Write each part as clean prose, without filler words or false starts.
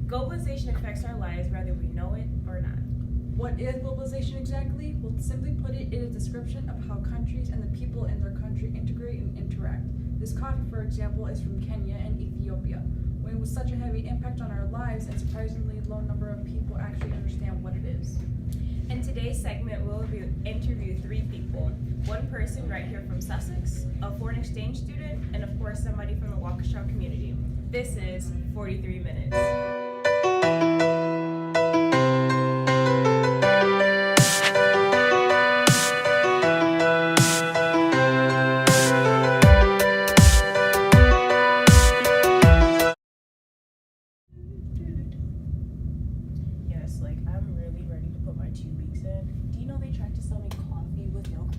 Globalization affects our lives whether we know it or not. What is globalization exactly? Well, simply put it is a description of how countries and the people in their country integrate and interact. This coffee, for example, is from Kenya and Ethiopia. When with such a heavy impact on our lives and surprisingly low number of people actually understand what it is. In today's segment, we'll interview 3 people. One person right here from Sussex, a foreign exchange student, and of course somebody from the Waukesha community. This is 43 Minutes. Yes, like I'm really ready to put my 2 weeks in. Do you know they tried to sell me coffee with milk?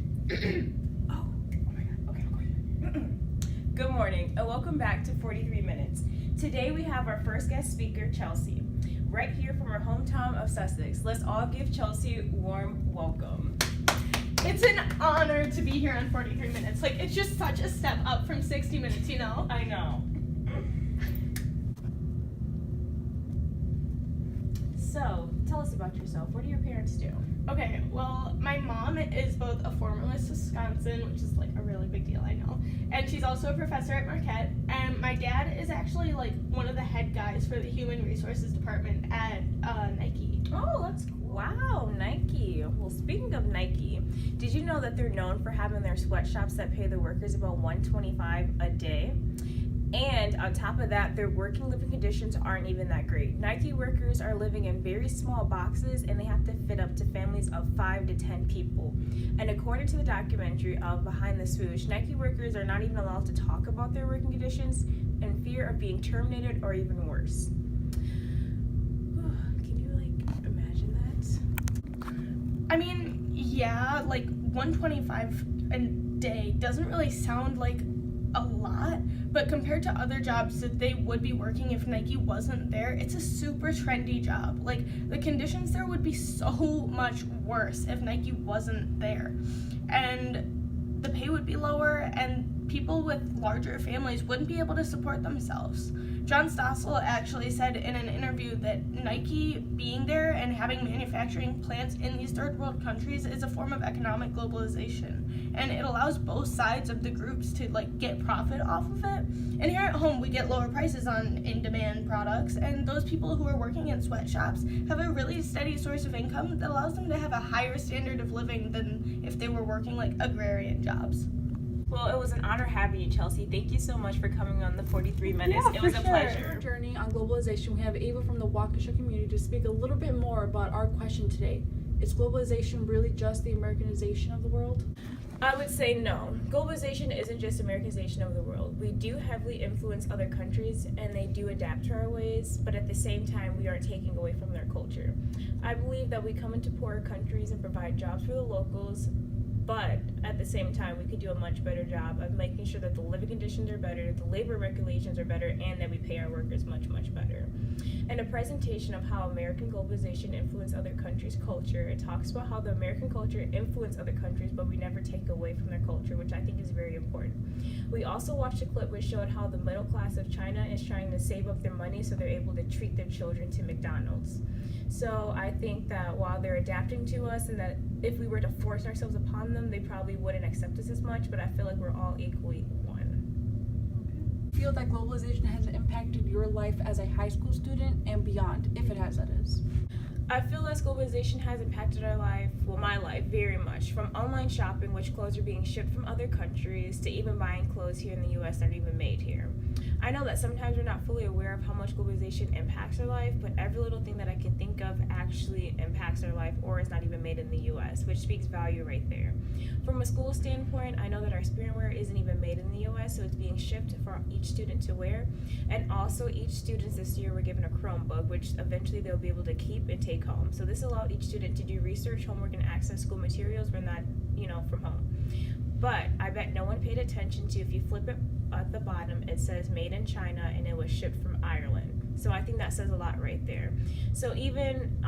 Oh my god, okay, I'll go. Good morning and welcome back to 43 Minutes. Today we have our first guest speaker, Chelsea, right here from our hometown of Sussex. Let's all give Chelsea a warm welcome. It's an honor to be here on 43 Minutes. Like, it's just such a step up from 60 Minutes, you know? I know. So, tell us about yourself. What do your parents do? Okay, well, my mom is both a former Miss Wisconsin, which is like a really big deal, I know, and she's also a professor at Marquette, and my dad is actually like one of the head guys for the human resources department at Nike. Oh, that's cool. Wow, Nike. Well, speaking of Nike, did you know that they're known for having their sweatshops that pay the workers about $125 a day? And on top of that, their working living conditions aren't even that great. Nike workers are living in very small boxes and they have to fit up to families of 5 to 10 people. And according to the documentary of Behind the Swoosh, Nike workers are not even allowed to talk about their working conditions in fear of being terminated or even worse. Can you like imagine that? I mean, yeah, like 125 a day doesn't really sound like a lot, but compared to other jobs that they would be working if Nike wasn't there, it's a super trendy job. Like, the conditions there would be so much worse if Nike wasn't there. And the pay would be lower, and people with larger families wouldn't be able to support themselves. John Stossel actually said in an interview that Nike being there and having manufacturing plants in these third world countries is a form of economic globalization. And it allows both sides of the groups to like get profit off of it. And here at home we get lower prices on in-demand products, and those people who are working in sweatshops have a really steady source of income that allows them to have a higher standard of living than if they were working like agrarian jobs. Well, it was an honor having you, Chelsea. Thank you so much for coming on the 43 Minutes. Yeah, it was for a sure. pleasure. Journey on globalization, we have Ava from the Waukesha community to speak a little bit more about our question today. Is globalization really just the Americanization of the world? I would say no. Globalization isn't just Americanization of the world. We do heavily influence other countries and they do adapt to our ways, but at the same time, we aren't taking away from their culture. I believe that we come into poorer countries and provide jobs for the locals, but at the same time, we could do a much better job of making sure that the living conditions are better, the labor regulations are better, and that we pay our workers much, much better. In a presentation of how American globalization influenced other countries' culture, it talks about how the American culture influenced other countries, but we never take away from their culture, which I think is very important. We also watched a clip which showed how the middle class of China is trying to save up their money so they're able to treat their children to McDonald's. So I think that while they're adapting to us and that if we were to force ourselves upon them, they probably wouldn't accept us as much, but I feel like we're all equally one. Feel that globalization has impacted your life as a high school student and beyond, if it has, that is. I feel as globalization has impacted our life, well, my life, very much. From online shopping, which clothes are being shipped from other countries, to even buying clothes here in the U.S. that are even made here. I know that sometimes we're not fully aware of how much globalization impacts our life, but every little thing that I can think of actually impacts our life or is not even made in the U.S., which speaks value right there. From a school standpoint, I know that our spirit wear isn't even made in the U.S., so it's being shipped for each student to wear. And also, each student this year were given a Chromebook, which eventually they'll be able to keep and take home. So this allowed each student to do research, homework, and access school materials when not, from home. But I bet no one paid attention to, if you flip it at the bottom, it says made in China and it was shipped from Ireland. So I think that says a lot right there. So even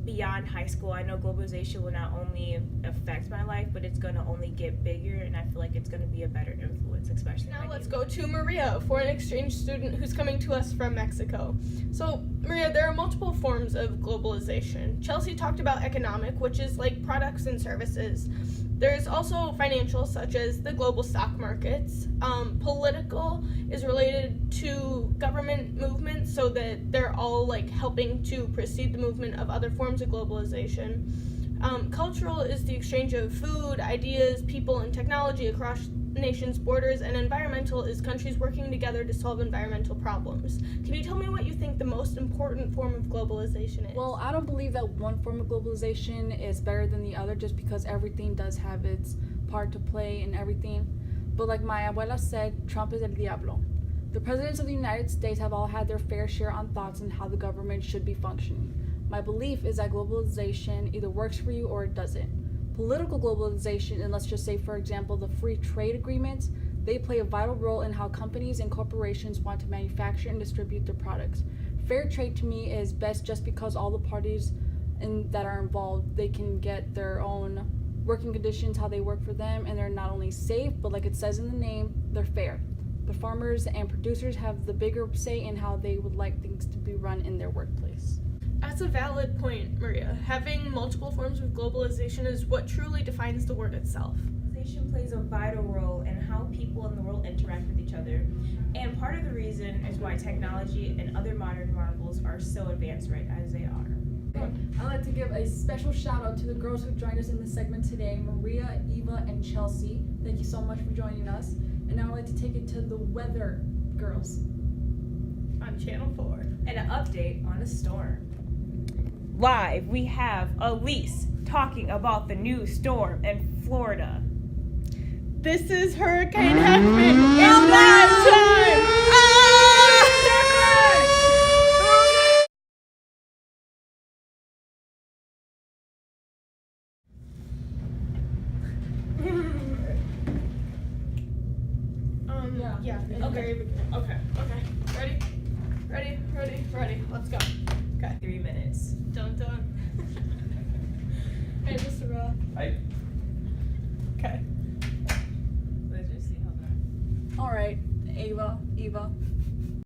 beyond high school, I know globalization will not only affect my life, but it's going to only get bigger, and I feel like it's going to be a better influence, especially Now in my let's neighborhood. go to Maria, a foreign exchange student who's coming to us from Mexico. So, Maria, there are multiple forms of globalization. Chelsea talked about economic, which is like products and services. There's also financial, such as the global stock markets. Political is related to government movements, so that they're all like helping to precede the movement of other forms of globalization. Cultural is the exchange of food, ideas, people, and technology across nations' borders, and environmental is countries working together to solve environmental problems. Can you tell me what you think the most important form of globalization is? Well, I don't believe that one form of globalization is better than the other just because everything does have its part to play in everything. But like my abuela said, Trump is el diablo. The presidents of the United States have all had their fair share on thoughts on how the government should be functioning. My belief is that globalization either works for you or it doesn't. Political globalization, and let's just say, for example, the free trade agreements, they play a vital role in how companies and corporations want to manufacture and distribute their products. Fair trade to me is best just because all the parties that are involved, they can get their own working conditions, how they work for them, and they're not only safe, but like it says in the name, they're fair. The farmers and producers have the bigger say in how they would like things to be run in their workplace. That's a valid point, Maria. Having multiple forms of globalization is what truly defines the word itself. Globalization plays a vital role in how people in the world interact with each other, and part of the reason is why technology and other modern marvels are so advanced right as they are. I'd like to give a special shout out to the girls who joined us in this segment today, Maria, Eva, and Chelsea. Thank you so much for joining us. And now I'd like to take it to the weather, girls. On Channel 4. And an update on a storm. Live, we have Elise talking about the new storm in Florida. This is Hurricane Heckman in live time! Yeah, in the very beginning. Okay. Ready. Let's go. Okay. 3 minutes. Dun. Hey, Mr. Roth. Hi. Okay. Let's just see how that. All right, Eva.